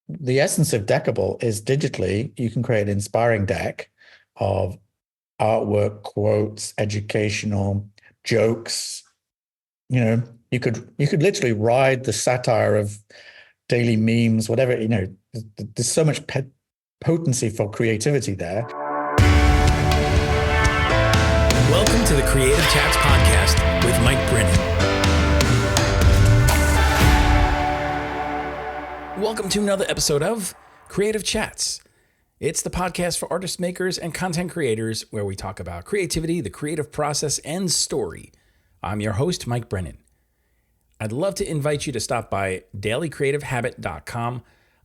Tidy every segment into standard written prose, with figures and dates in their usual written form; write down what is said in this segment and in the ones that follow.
the essence of Deckable is digitally, you can create an inspiring deck of artwork, quotes, educational jokes. You know, you could literally ride the satire of daily memes, whatever, there's so much potency for creativity there. Welcome to the Creative Chats podcast with Mike Brennan. Welcome to another episode of Creative Chats. It's the podcast for artist makers and content creators where we talk about creativity, the creative process, and story. I'm your host, Mike Brennan. I'd love to invite you to stop by dailycreativehabit.com.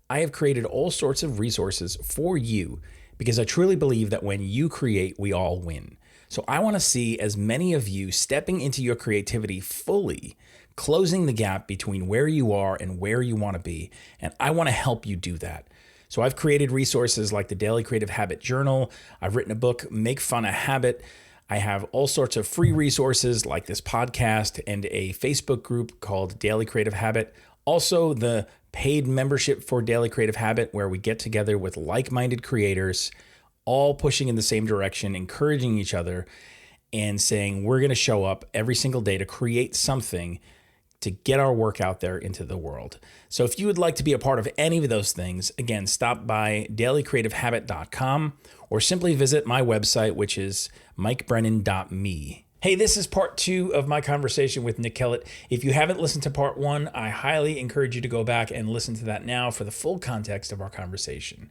I have created all sorts of resources for you because I truly believe that when you create, we all win. So I want to see as many of you stepping into your creativity fully, closing the gap between where you are and where you want to be. And I want to help you do that. So I've created resources like the Daily Creative Habit Journal. I've written a book, Make Fun a Habit. I have all sorts of free resources like this podcast and a Facebook group called Daily Creative Habit. Also, the paid membership for Daily Creative Habit, where we get together with like-minded creators, all pushing in the same direction, encouraging each other, and saying we're going to show up every single day to create something to get our work out there into the world. So if you would like to be a part of any of those things, again, stop by dailycreativehabit.com or simply visit my website, which is mikebrennan.me. Hey, this is part 2 of my conversation with Nick Kellet. If you haven't listened to part 1, I highly encourage you to go back and listen to that now for the full context of our conversation.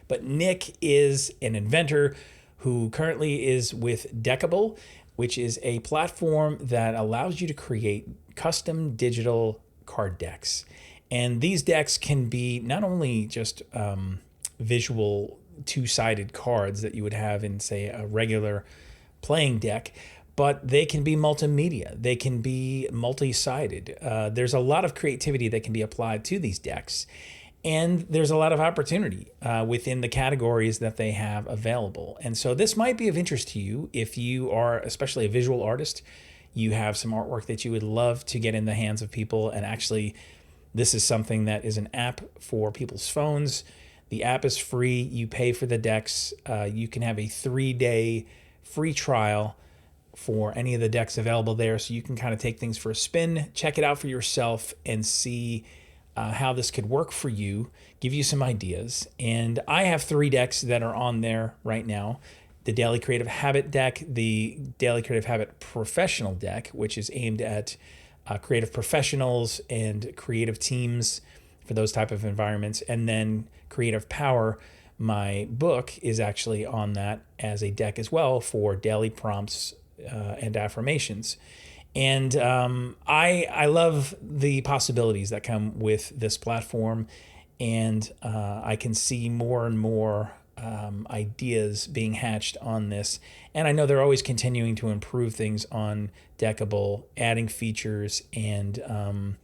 But Nick is an inventor who currently is with Deckable, which is a platform that allows you to create custom digital card decks. And these decks can be not only just visual two-sided cards that you would have in, say, a regular playing deck, but they can be multimedia. They can be multi-sided. There's a lot of creativity that can be applied to these decks. And there's a lot of opportunity within the categories that they have available. And so this might be of interest to you if you are especially a visual artist. You have some artwork that you would love to get in the hands of people. And actually, this is something that is an app for people's phones. The app is free. You pay for the decks. You can have a 3-day free trial for any of the decks available there. So you can kind of take things for a spin, check it out for yourself, and see how this could work for you, give you some ideas. And I have 3 decks that are on there right now. The Daily Creative Habit deck, the Daily Creative Habit Professional deck, which is aimed at creative professionals and creative teams for those type of environments. And then Creative Power, my book, is actually on that as a deck as well for daily prompts and affirmations. And I love the possibilities that come with this platform, and I can see more and more ideas being hatched on this. And I know they're always continuing to improve things on Deckable, adding features, and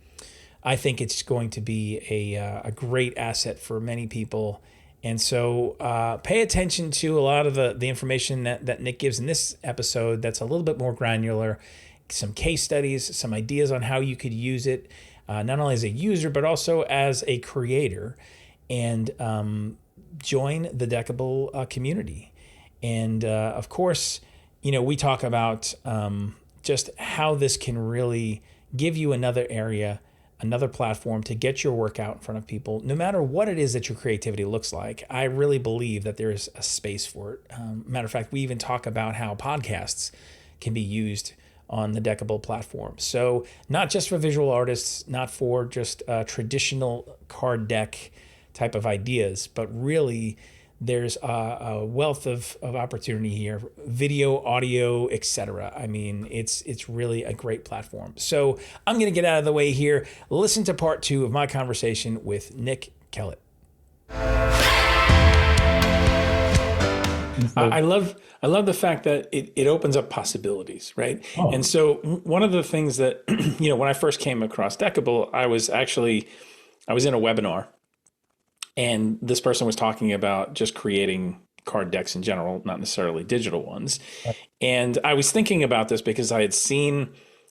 I think it's going to be a great asset for many people. And so pay attention to a lot of the information that Nick gives in this episode that's a little bit more granular. Some case studies, some ideas on how you could use it, not only as a user, but also as a creator, and join the Deckable community. And of course, we talk about just how this can really give you another area, another platform to get your work out in front of people, no matter what it is that your creativity looks like. I really believe that there is a space for it. Matter of fact, we even talk about how podcasts can be used on the Deckable platform. So not just for visual artists, not for just traditional card deck type of ideas, but really there's a wealth of opportunity here, video, audio, etc. I mean, it's really a great platform. So I'm going to get out of the way here. Listen to part 2 of my conversation with Nick Kellet. I love the fact that it opens up possibilities, right? Oh. And so one of the things that, when I first came across Deckable, I was in a webinar, and this person was talking about just creating card decks in general, not necessarily digital ones. Right. And I was thinking about this because I had seen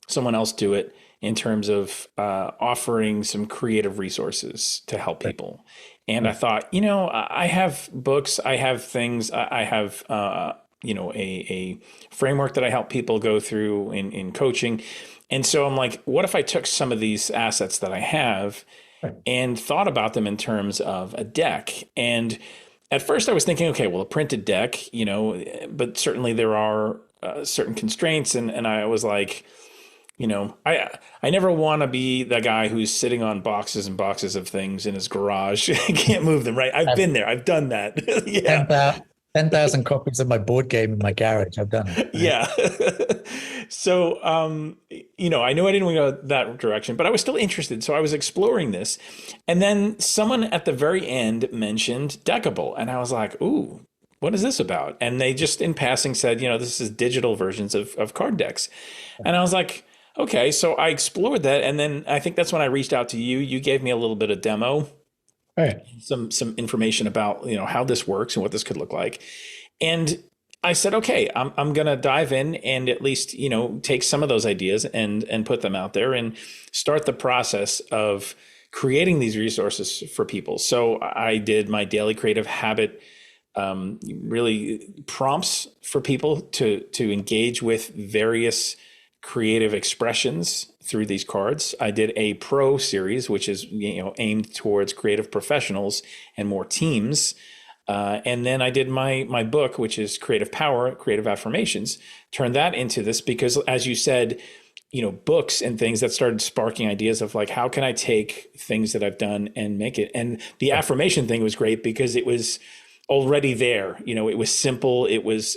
someone else do it, in terms of offering some creative resources to help people. And I thought, I have books, I have things, I have, a framework that I help people go through in coaching. And so I'm like, what if I took some of these assets that I have and thought about them in terms of a deck? And at first I was thinking, okay, well, a printed deck, but certainly there are certain constraints. And I was like, I never want to be the guy who's sitting on boxes and boxes of things in his garage. I can't move them, right? I've been there. I've done that. Yeah. 10,000 copies of my board game in my garage. I've done it. Right? Yeah. So, I knew I didn't want to go that direction, but I was still interested. So I was exploring this. And then someone at the very end mentioned Deckable. And I was like, ooh, what is this about? And they just in passing said, this is digital versions of card decks. And I was like, okay. So I explored that. And then I think that's when I reached out to you. You gave me a little bit of demo. Right. Some information about how this works and what this could look like, and I said, okay, I'm gonna dive in and at least take some of those ideas and put them out there and start the process of creating these resources for people. So I did my daily creative habit, really prompts for people to engage with various creative expressions through these cards. I did a pro series, which is aimed towards creative professionals and more teams. And then I did my book, which is Creative Power, Creative Affirmations. Turned that into this because, as you said, books and things that started sparking ideas of like, how can I take things that I've done and make it? And the affirmation thing was great because it was already there. It was simple. It was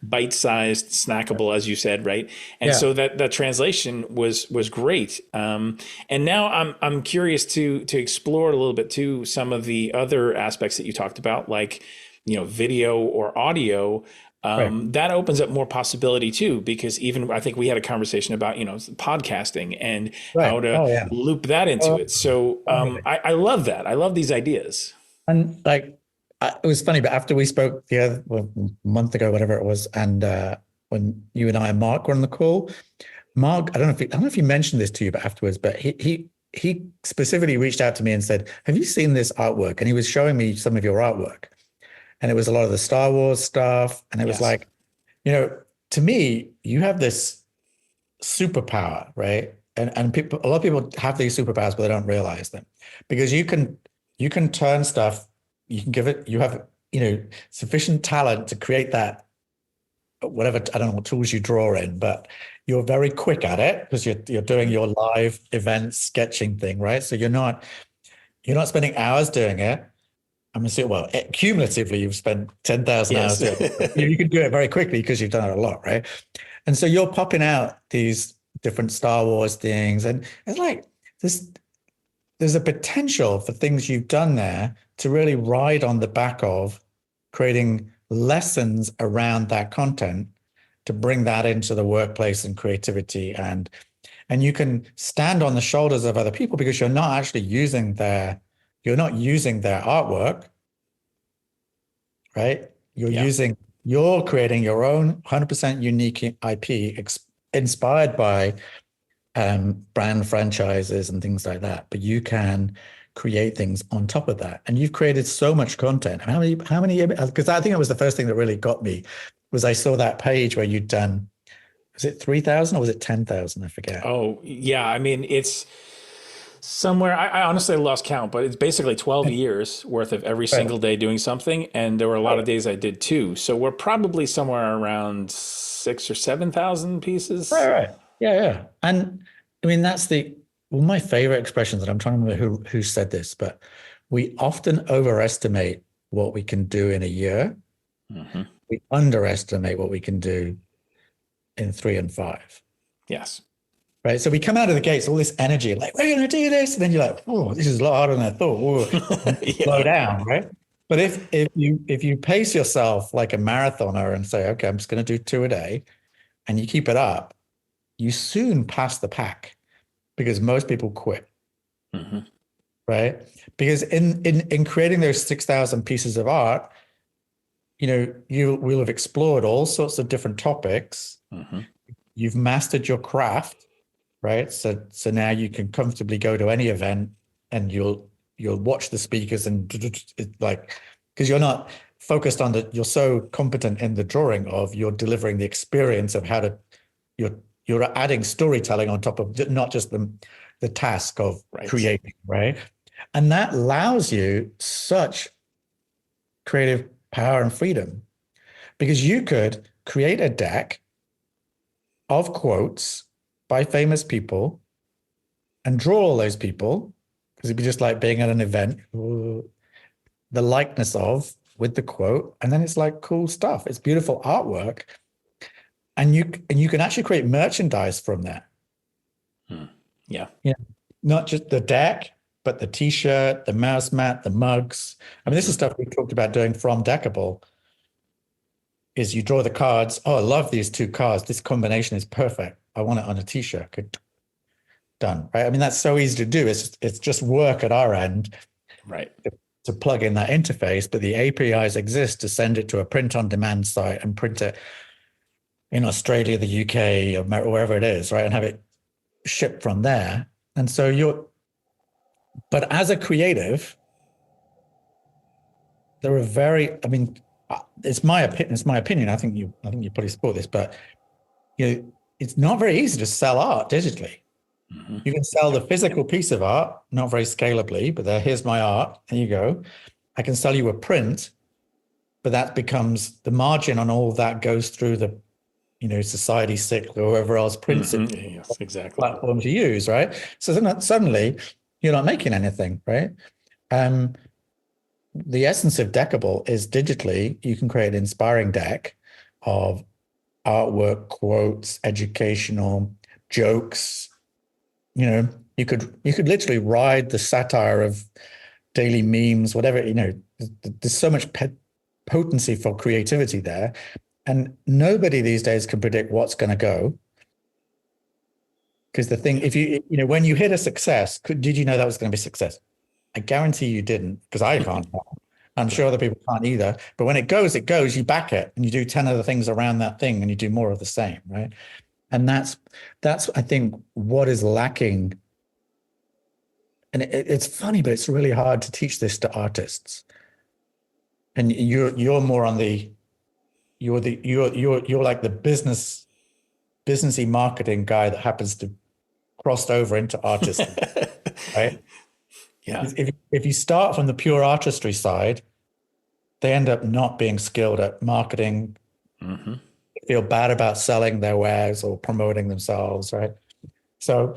bite-sized, snackable, as you said, right? And so that translation was great. And now I'm curious to explore a little bit too some of the other aspects that you talked about, like video or audio. That opens up more possibility too, because even I think we had a conversation about podcasting and how to loop that into it. So I love that. I love these ideas. And it was funny, but after we spoke a month ago, whatever it was, and when you and I and Mark were on the call, Mark, I don't know if he mentioned this to you, but afterwards, but he specifically reached out to me and said, "Have you seen this artwork?" And he was showing me some of your artwork, and it was a lot of the Star Wars stuff, and it was like, to me, you have this superpower, right? And a lot of people have these superpowers, but they don't realize them, because you can turn stuff. You have, sufficient talent to create that, whatever, I don't know what tools you draw in, but you're very quick at it because you're doing your live event sketching thing, right? So you're not spending hours doing it. I'm going to say, well, cumulatively, you've spent 10,000 hours doing it. You can do it very quickly because you've done it a lot, right? And so you're popping out these different Star Wars things. And it's like there's a potential for things you've done there to really ride on the back of creating lessons around that content to bring that into the workplace and creativity. And you can stand on the shoulders of other people because you're not actually using their artwork, right? You're creating your own 100% unique IP inspired by brand franchises and things like that, but you can create things on top of that. And you've created so much content. How many, because I think it was the first thing that really got me was I saw that page where you'd done, was it 3,000 or was it 10,000? I forget. Oh yeah. I mean, it's somewhere, I honestly lost count, but it's basically 12 years worth of every single day doing something. And there were a lot of days I did too. So we're probably somewhere around 6,000 or 7,000 pieces. Right. Yeah. And I mean, that's one of my favorite expressions, and I'm trying to remember who said this, but we often overestimate what we can do in a year. Mm-hmm. We underestimate what we can do in 3 and 5. Yes. Right. So we come out of the gates, all this energy, like, we're going to do this. And then you're like, oh, this is a lot harder than I thought. Slow down. Right. But if you pace yourself like a marathoner and say, okay, I'm just going to do 2 a day, and you keep it up, you soon pass the pack because most people quit. Mm-hmm. Right. Because in creating those 6,000 pieces of art, you will have explored all sorts of different topics. Mm-hmm. You've mastered your craft. right? So now you can comfortably go to any event and you'll watch the speakers and like, because you're not focused on you're so competent in the drawing of you're delivering the experience of how to you're you're adding storytelling on top of not just the task of creating, right? And that allows you such creative power and freedom, because you could create a deck of quotes by famous people and draw all those people, because it'd be just like being at an event, the likeness of with the quote, and then it's like cool stuff. It's beautiful artwork, and you can actually create merchandise from that. Yeah, not just the deck, but the T-shirt, the mouse mat, the mugs. I mean, this is stuff we talked about doing from Deckable. Is you draw the cards. Oh, I love these two cards. This combination is perfect. I want it on a T-shirt. Done, right? I mean, that's so easy to do. It's just work at our end, right? To plug in that interface, but the APIs exist to send it to a print-on-demand site and print it in Australia, the UK, or wherever it is, right? And have it shipped from there. And so but as a creative, there are I mean, it's my opinion. I think you probably support this, but it's not very easy to sell art digitally. Mm-hmm. You can sell the physical piece of art, not very scalably, but here's my art. There you go. I can sell you a print, but that becomes the margin on all of that goes through the, Society Sick or whoever else prints it. Yes, exactly. Platforms you use, right? So then suddenly you're not making anything, right? The essence of Deckable is digitally, you can create an inspiring deck of artwork, quotes, educational jokes. You could literally ride the satire of daily memes, whatever, there's so much potency for creativity there. And nobody these days can predict what's going to go. Because the thing, if when you hit a success, did you know that was going to be success? I guarantee you didn't, because I can't. I'm sure other people can't either. But when it goes, you back it and you do 10 other things around that thing and you do more of the same, right? And that's I think what is lacking. And it's funny, but it's really hard to teach this to artists. And you're more on you're like the businessy marketing guy that happens to cross over into artistry, right? Yeah. If you start from the pure artistry side, they end up not being skilled at marketing. Mm-hmm. They feel bad about selling their wares or promoting themselves, right? So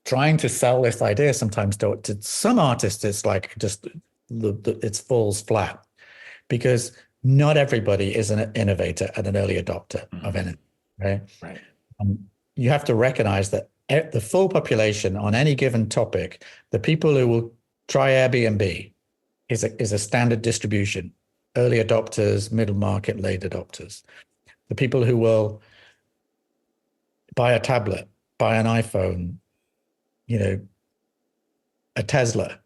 trying to sell this idea sometimes to some artists, it's like just it falls flat, because not everybody is an innovator and an early adopter of anything, right? Right. You have to recognize that the full population on any given topic, the people who will try Airbnb is a standard distribution: early adopters, middle market, late adopters. The people who will buy a tablet, buy an iPhone, a Tesla,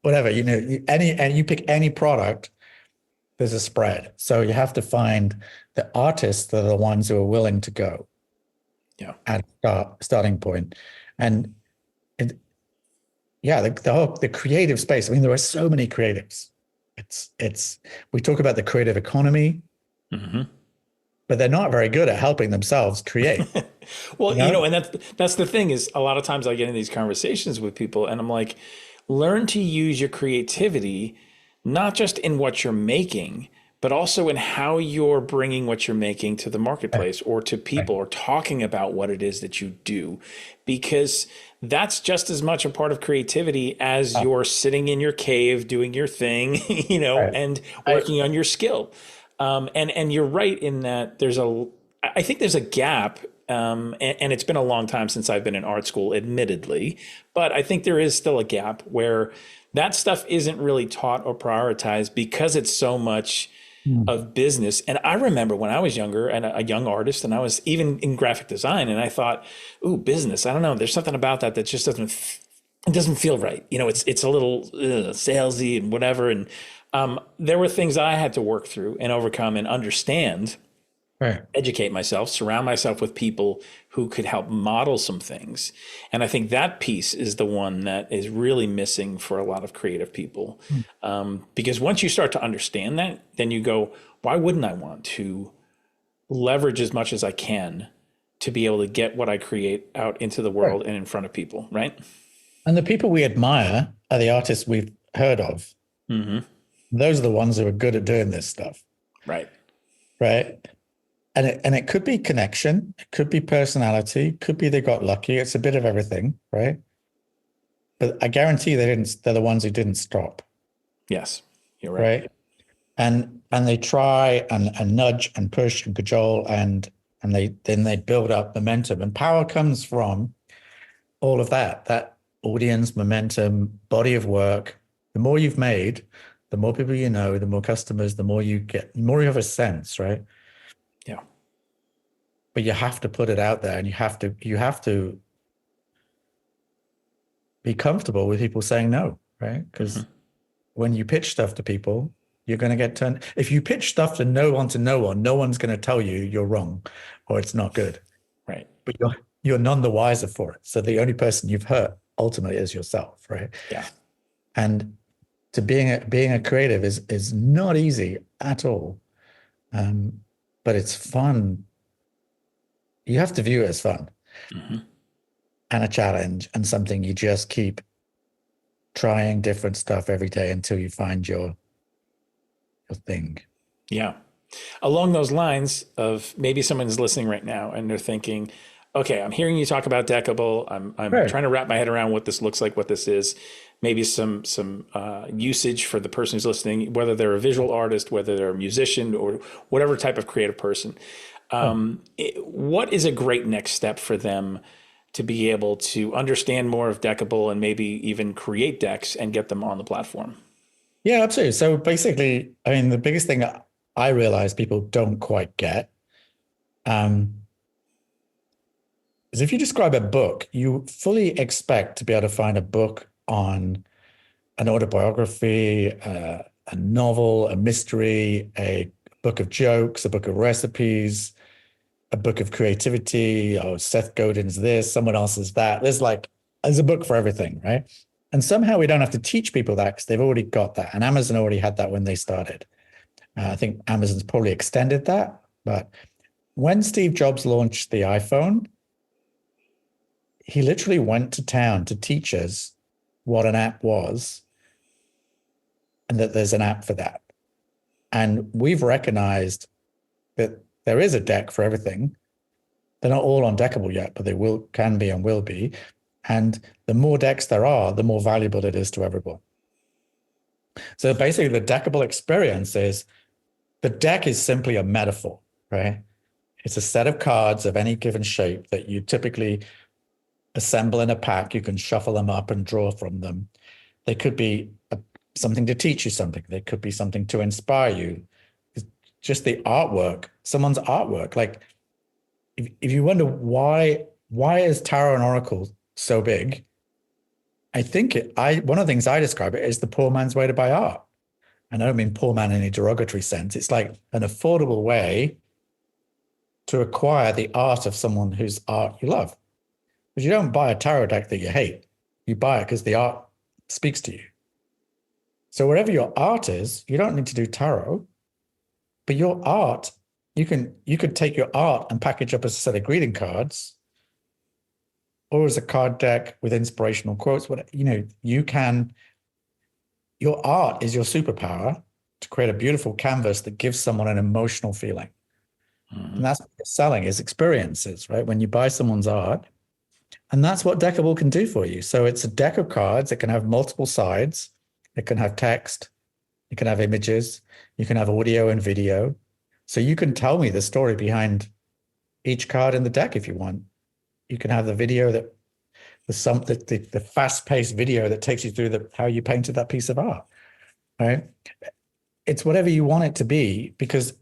whatever, and you pick any product, there's a spread. So you have to find the artists that are the ones who are willing to go at starting point. And the creative space. I mean, there are so many creatives. We talk about the creative economy, but they're not very good at helping themselves create. Well, and that's the thing is, a lot of times I get in these conversations with people and I'm like, learn to use your creativity, not just in what you're making, but also in how you're bringing what you're making to the marketplace or to people, or talking about what it is that you do, because that's just as much a part of creativity as you're sitting in your cave doing your thing, and working on your skill. And you're right in that I think there's a gap. And it's been a long time since I've been in art school, admittedly, but I think there is still a gap where that stuff isn't really taught or prioritized because it's so much of business. And I remember when I was younger and a young artist, and I was even in graphic design, and I thought, ooh, business, I don't know. There's something about that just doesn't feel right. It's a little salesy and whatever. And there were things I had to work through and overcome and understand Right. educate myself, surround myself with people who could help model some things. And I think that piece is the one that is really missing for a lot of creative people. Mm. Because once you start to understand that, then you go, why wouldn't I want to leverage as much as I can to be able to get what I create out into the Right. world and in front of people, right? And the people we admire are the artists we've heard of. Mm-hmm. Those are the ones who are good at doing this stuff. Right. Right. And it could be connection, it could be personality, it could be they got lucky. It's a bit of everything, right? But I guarantee they're the ones who didn't stop. Yes, you're right. Right. And they try and nudge and push and cajole and they build up momentum. And power comes from all of that audience, momentum, body of work. The more you've made, the more people you know, the more customers, the more you get, the more you have a sense, right? Yeah. But you have to put it out there, and you have to be comfortable with people saying no, right? Because when you pitch stuff to people, you're going to get turned. If you pitch stuff to no one, no one's going to tell you you're wrong or it's not good. Right. But you're none the wiser for it. So the only person you've hurt ultimately is yourself, right? Yeah. And to being a creative is not easy at all, but it's fun. You have to view it as fun and a challenge and something you just keep trying different stuff every day until you find your thing. Yeah. Along those lines of maybe someone's listening right now and they're thinking, okay, I'm hearing you talk about Deckable. I'm Right. trying to wrap my head around what this looks like, what this is. Maybe some usage for the person who's listening, whether they're a visual artist, whether they're a musician, or whatever type of creative person. What is a great next step for them to be able to understand more of Deckable and maybe even create decks and get them on the platform? Yeah, absolutely. So basically, I mean, the biggest thing that I realize people don't quite get is if you describe a book, you fully expect to be able to find a book on an autobiography, a novel, a mystery, a book of jokes, a book of recipes, a book of creativity. Oh, Seth Godin's this, someone else is that. There's a book for everything, right? And somehow we don't have to teach people that because they've already got that. And Amazon already had that when they started. I think Amazon's probably extended that. But when Steve Jobs launched the iPhone, he literally went to town to teach us what an app was and that there's an app for that. And we've recognized that there is a deck for everything. They're not all on Deckable yet, but they can be and will be. And the more decks there are, the more valuable it is to everyone. So basically, the Deckable experience is the deck is simply a metaphor, right? It's a set of cards of any given shape that you typically assemble in a pack. You can shuffle them up and draw from them. They could be something to teach you something. They could be something to inspire you. It's just the artwork, someone's artwork. Like if you wonder why is Tarot and Oracle so big, I think one of the things I describe it is the poor man's way to buy art. And I don't mean poor man in a derogatory sense. It's like an affordable way to acquire the art of someone whose art you love. Because you don't buy a tarot deck that you hate. You buy it because the art speaks to you. So wherever your art is, you don't need to do tarot, but your art, you could take your art and package up as a set of greeting cards or as a card deck with inspirational quotes. Your art is your superpower to create a beautiful canvas that gives someone an emotional feeling. And that's what you're selling is experiences, right? When you buy someone's art, and that's what Deckable can do for you. So it's a deck of cards. It can have multiple sides. It can have text. It can have images. You can have audio and video. So you can tell me the story behind each card in the deck if you want. You can have the video the fast-paced video that takes you through how you painted that piece of art, right? It's whatever you want it to be because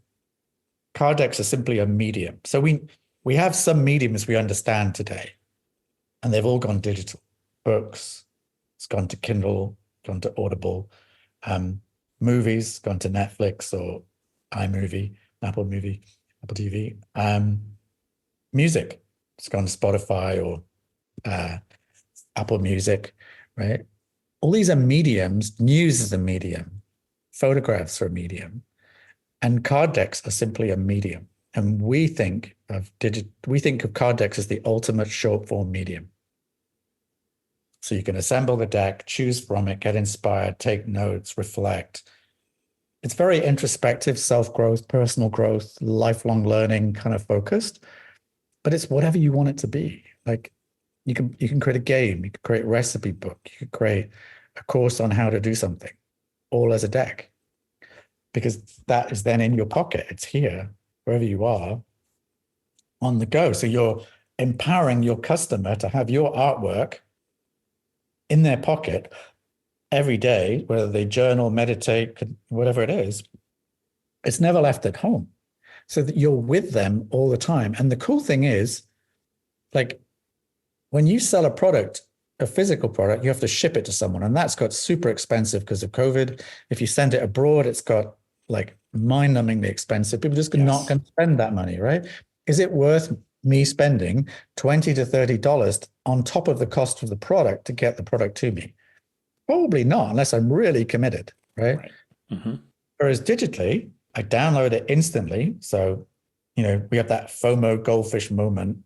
card decks are simply a medium. So we have some mediums we understand today, and they've all gone digital. Books, it's gone to Kindle, gone to Audible. Movies, gone to Netflix or iMovie, Apple Movie. Apple TV. Music. It's gone to Spotify or Apple Music, right? All these are mediums. News is a medium. Photographs are a medium. And card decks are simply a medium. And we think of card decks as the ultimate short form medium. So you can assemble the deck, choose from it, get inspired, take notes, reflect. It's very introspective, self-growth, personal growth, lifelong learning kind of focused, but it's whatever you want it to be. Like you can create a game, you can create a recipe book, you could create a course on how to do something, all as a deck, because that is then in your pocket. It's here, wherever you are, on the go. So you're empowering your customer to have your artwork in their pocket every day, whether they journal, meditate, whatever it is. It's never left at home, so that you're with them all the time. And the cool thing is, like, when you sell a product, a physical product, you have to ship it to someone, and that's got super expensive because of COVID. If you send it abroad, it's got like mind-numbingly expensive. People just not going to spend that money, right? Is it worth me spending $20 to $30 on top of the cost of the product to get the product to me? Probably not, unless I'm really committed, right? Mm-hmm. Whereas digitally, I download it instantly. So, we have that FOMO goldfish moment,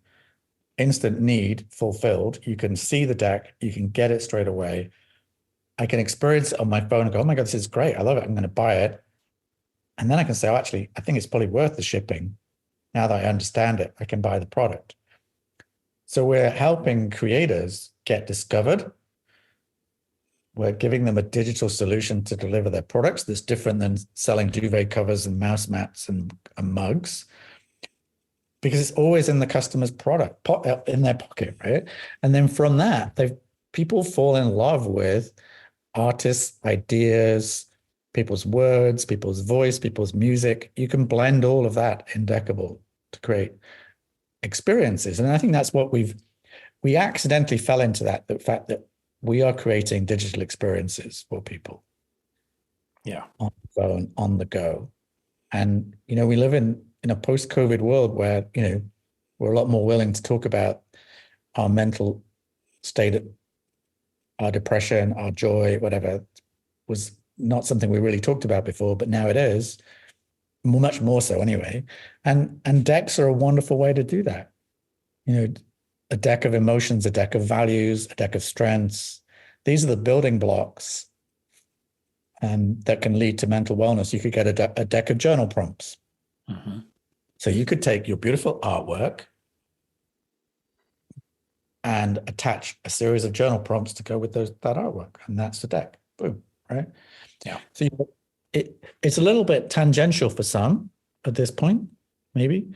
instant need fulfilled. You can see the deck, you can get it straight away. I can experience it on my phone and go, oh my God, this is great. I love it. I'm going to buy it. And then I can say, oh, actually, I think it's probably worth the shipping. Now that I understand it, I can buy the product. So we're helping creators get discovered. We're giving them a digital solution to deliver their products that's different than selling duvet covers and mouse mats and mugs, because it's always in the customer's product, in their pocket, right? And then from that, people fall in love with artists, ideas, people's words, people's voice, people's music. You can blend all of that in Deckable to create experiences. And I think that's what we accidentally fell into the fact that we are creating digital experiences for people. Yeah. On the phone, on the go. And, we live in a post-COVID world where, we're a lot more willing to talk about our mental state, our depression, our joy, whatever, was not something we really talked about before, but now it is, much more so anyway. And decks are a wonderful way to do that. A deck of emotions, a deck of values, a deck of strengths. These are the building blocks that can lead to mental wellness. You could get a deck of journal prompts. Mm-hmm. So you could take your beautiful artwork and attach a series of journal prompts to go with that artwork. And that's the deck. Boom, right? Yeah. So it's a little bit tangential for some at this point, maybe,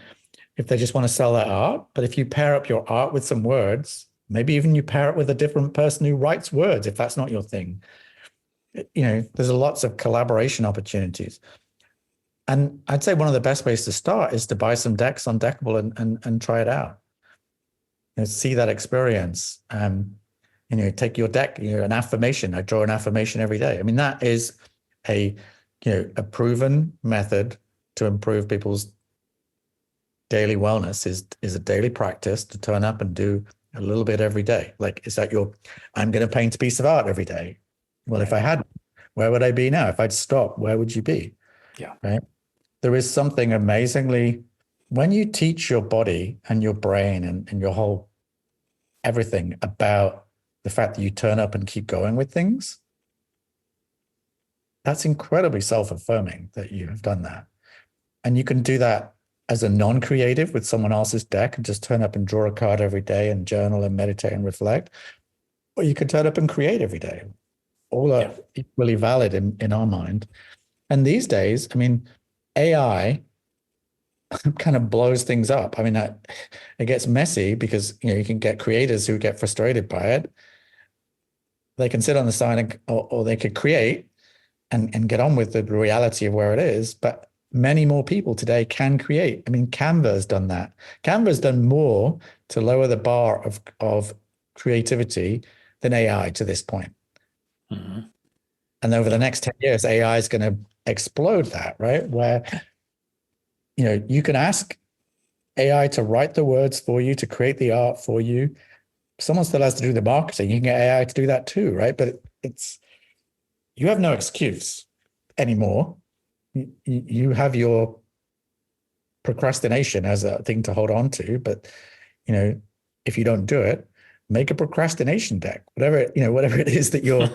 if they just want to sell their art. But if you pair up your art with some words, maybe even you pair it with a different person who writes words, if that's not your thing, there's lots of collaboration opportunities. And I'd say one of the best ways to start is to buy some decks on Deckable and try it out. See that experience. Take your deck, an affirmation. I draw an affirmation every day. I mean, that is a proven method to improve people's daily wellness. Is a daily practice to turn up and do a little bit every day. Like, is that I'm going to paint a piece of art every day. Well, if I had, where would I be now? If I'd stop, where would you be? Yeah. Right. There is something amazingly, when you teach your body and your brain and your whole everything about the fact that you turn up and keep going with things, that's incredibly self-affirming that you have done that. And you can do that as a non-creative with someone else's deck and just turn up and draw a card every day and journal and meditate and reflect. Or you could turn up and create every day. All are equally valid in our mind. And these days, I mean, AI kind of blows things up. I mean, it gets messy because, you can get creators who get frustrated by it. They can sit on the side or they could create and get on with the reality of where it is. But many more people today can create. I mean, Canva has done that. Canva has done more to lower the bar of creativity than AI to this point. Mm-hmm. And over the next 10 years, AI is going to explode that, right? Where, you can ask AI to write the words for you, to create the art for you. Someone still has to do the marketing. You can get AI to do that too, right? But you have no excuse anymore. You have your procrastination as a thing to hold on to, but if you don't do it, make a procrastination deck. Whatever it is that you're,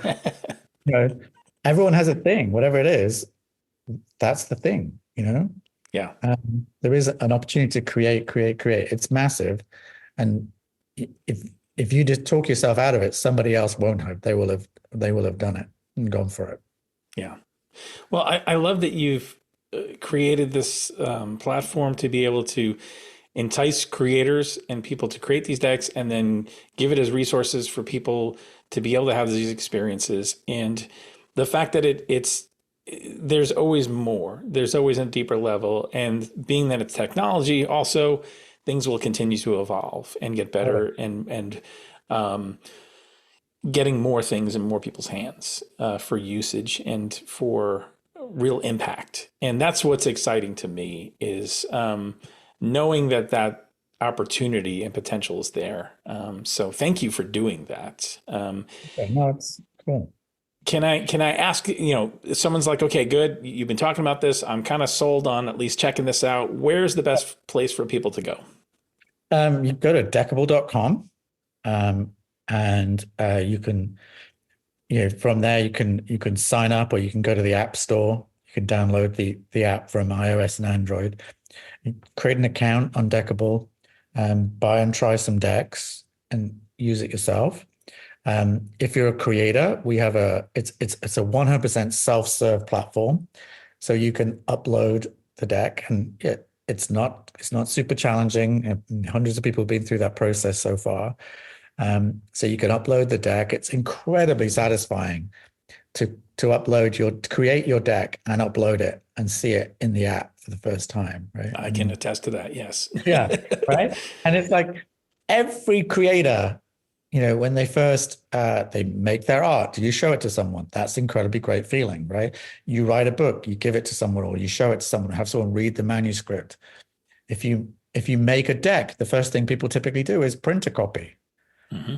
everyone has a thing. Whatever it is, that's the thing. Yeah. There is an opportunity to create. It's massive, and if you just talk yourself out of it, somebody else won't have. They will have done it and gone for it. Yeah. Well, I love that you've created this platform to be able to entice creators and people to create these decks, and then give it as resources for people to be able to have these experiences. And the fact that there's always more, there's always a deeper level. And being that it's technology, also things will continue to evolve and get better, and getting more things in more people's hands for usage and for real impact. And that's what's exciting to me, is knowing that opportunity and potential is there. So thank you for doing that. Okay, no, it's cool. Can I ask, someone's like, okay, good, you've been talking about this, I'm kind of sold on at least checking this out. Where's the best place for people to go? You go to deckable.com, and you can, from there you can sign up, or you can go to the App Store. You can download the app from iOS and Android. You create an account on Deckable, buy and try some decks, and use it yourself. If you're a creator, we have it's a 100% self-serve platform, so you can upload the deck, and it's not super challenging. Hundreds of people have been through that process so far. So you can upload the deck. It's incredibly satisfying to create your deck and upload it and see it in the app for the first time, right? I can attest to that. Yes. Yeah. Right. And it's like every creator, when they first they make their art, you show it to someone. That's incredibly great feeling, right? You write a book, you give it to someone, or you show it to someone, have someone read the manuscript. If you make a deck, the first thing people typically do is print a copy. Mm-hmm.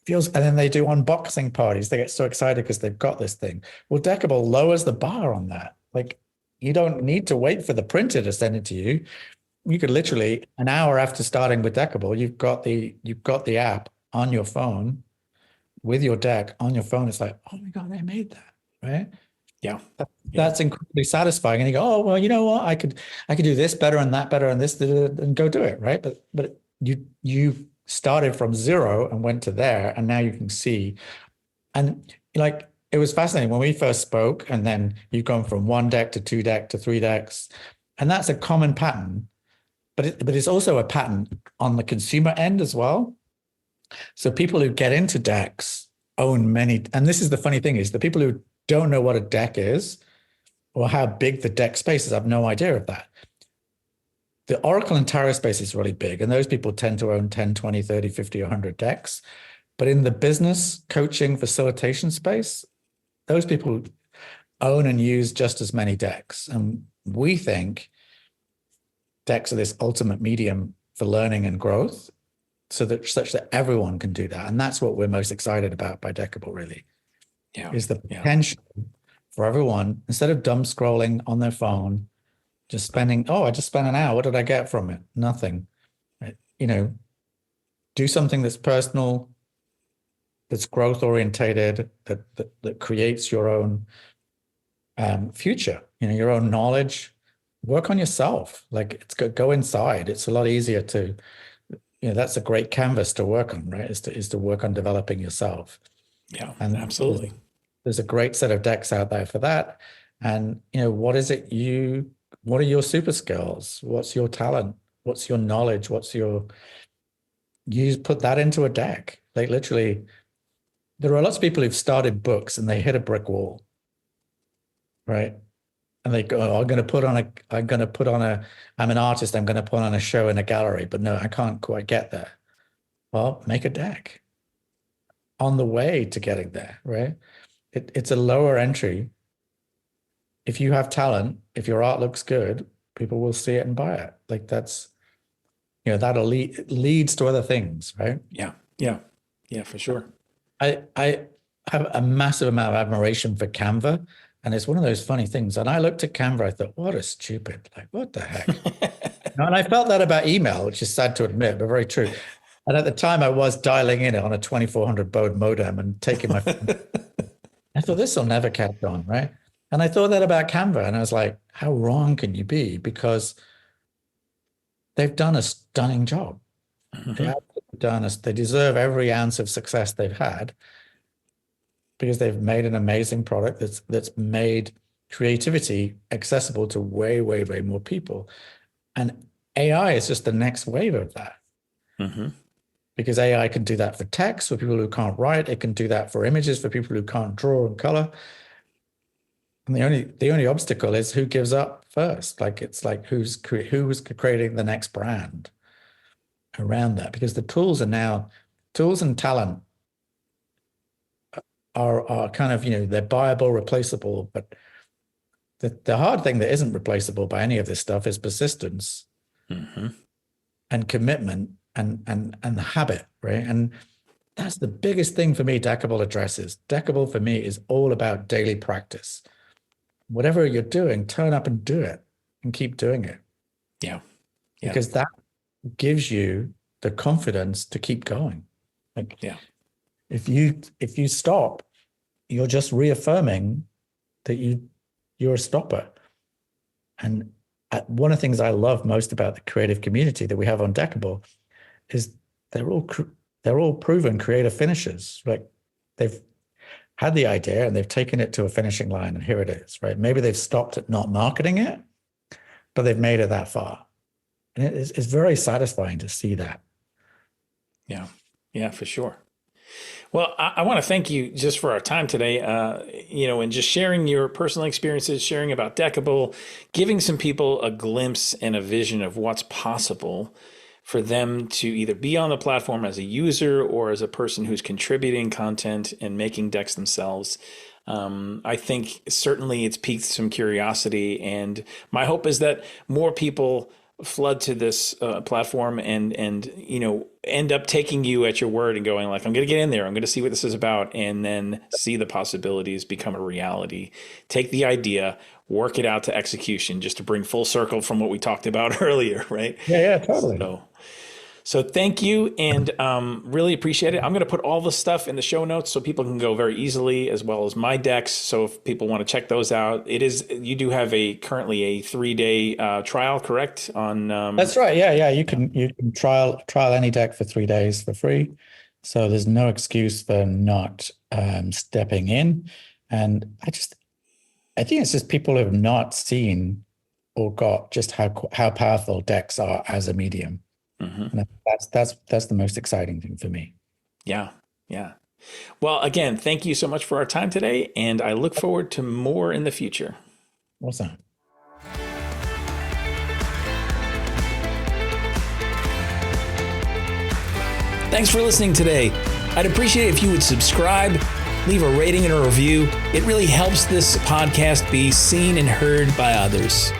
And then they do unboxing parties. They get so excited because they've got this thing. Well, Deckable lowers the bar on that. Like, you don't need to wait for the printer to send it to you. You could literally, an hour after starting with Deckable, you've got the app on your phone with your deck on your phone. It's like, oh my God, they made that, right? Yeah. That's incredibly satisfying. And you go, oh, well, you know what? I could do this better and that better and this, and go do it, right? But you started from zero and went to there, and now you can see. And like, it was fascinating when we first spoke, and then you've gone from one deck to two deck to three decks, and that's a common pattern, but it's also a pattern on the consumer end as well. So people who get into decks own many, and this is the funny thing, is the people who don't know what a deck is or how big the deck space is have no idea of that. The Oracle and Tarot space is really big, and those people tend to own 10, 20, 30, 50, 100 decks. But in the business coaching facilitation space, those people own and use just as many decks. And we think decks are this ultimate medium for learning and growth, such that everyone can do that. And that's what we're most excited about by Deckable, really, is the potential for everyone, instead of dumb scrolling on their phone, I just spent an hour. What did I get from it? Nothing. Do something that's personal, that's growth orientated, that creates your own future, your own knowledge. Work on yourself. Like, it's go inside. It's a lot easier to, that's a great canvas to work on, right? Is to work on developing yourself. Yeah, and absolutely. There's a great set of decks out there for that. And what are your super skills? What's your talent? What's your knowledge? You put that into a deck. Like, literally, there are lots of people who've started books and they hit a brick wall, right? And they go, oh, I'm an artist, I'm going to put on a show in a gallery, but no, I can't quite get there. Well, make a deck on the way to getting there, right? It's a lower entry. If you have talent, if your art looks good, people will see it and buy it. Like that's, that'll leads to other things, right? Yeah, for sure. I have a massive amount of admiration for Canva, and it's one of those funny things. And I looked at Canva, I thought, what a stupid, like, what the heck? And I felt that about email, which is sad to admit, but very true. And at the time, I was dialing in on a 2400 baud modem and taking my phone. I thought, this will never catch on, right? And I thought that about Canva, and I was like, how wrong can you be? Because they've done a stunning job. They deserve every ounce of success they've had because they've made an amazing product that's made creativity accessible to way, way, way more people. And AI is just the next wave of that. Because AI can do that for text for people who can't write. It can do that for images for people who can't draw and color. And the only obstacle is who gives up first. Like it's like who's creating the next brand around that, because the tools and talent are kind of, they're buyable, replaceable, but the hard thing that isn't replaceable by any of this stuff is persistence and commitment and the habit, right? And that's the biggest thing for me Deckable addresses. Deckable for me is all about daily practice. Whatever you're doing, turn up and do it and keep doing it. Yeah. Because that gives you the confidence to keep going. Like, if you stop, you're just reaffirming that you're a stopper. And one of the things I love most about the creative community that we have on Deckable is they're all proven creative finishers. Like they've had the idea and they've taken it to a finishing line, and here it is, right? Maybe they've stopped at not marketing it, but they've made it that far. And it's very satisfying to see that. Yeah, for sure. Well, I want to thank you just for our time today, and just sharing your personal experiences, sharing about Deckable, giving some people a glimpse and a vision of what's possible for them to either be on the platform as a user or as a person who's contributing content and making decks themselves. I think certainly it's piqued some curiosity, and my hope is that more people flood to this platform and end up taking you at your word and going like, I'm going to get in there. I'm going to see what this is about, and then see the possibilities become a reality. Take the idea, work it out to execution, just to bring full circle from what we talked about earlier, right? Yeah, totally. So thank you, and really appreciate it. I'm going to put all the stuff in the show notes so people can go very easily, as well as my decks. So if people want to check those out, you do have currently a 3-day trial, correct? On That's right. Yeah. You can trial any deck for 3 days for free. So there's no excuse for not stepping in. And I think it's just people who have not seen or got just how powerful decks are as a medium. And that's the most exciting thing for me. Yeah. Well, again, thank you so much for our time today, and I look forward to more in the future. Awesome. Thanks for listening today. I'd appreciate it if you would subscribe, leave a rating and a review. It really helps this podcast be seen and heard by others.